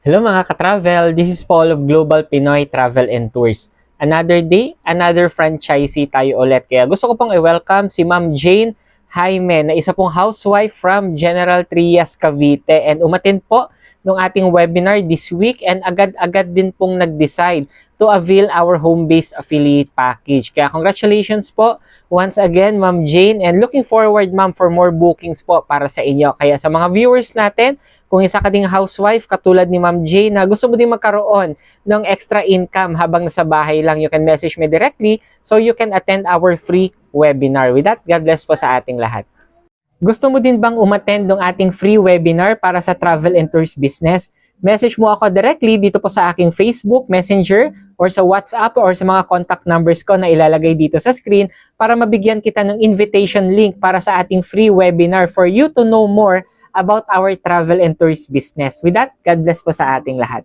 Hello mga ka-travel, this is Paul of Global Pinoy Travel and Tours. Another day, another franchisee tayo ulit. Kaya gusto ko pong i-welcome si Ma'am Jane Jaime na isa pong housewife from General Trias, Cavite. And umattend po nung ating webinar this week and agad-agad din pong nag-decide to avail our home-based affiliate package. Kaya congratulations po once again, Ma'am Jane. And looking forward, Ma'am, for more bookings po para sa inyo. Kaya sa mga viewers natin, kung isa ka ding housewife katulad ni Ma'am Jane na gusto mo din magkaroon ng extra income habang nasa bahay lang, you can message me directly so you can attend our free webinar. With that, God bless po sa ating lahat. Gusto mo din bang umattend ng ating free webinar para sa travel and tours business? Message mo ako directly dito po sa aking Facebook, Messenger, or sa WhatsApp or sa mga contact numbers ko na ilalagay dito sa screen para mabigyan kita ng invitation link para sa ating free webinar for you to know more about our travel and tours business. With that, God bless po sa ating lahat.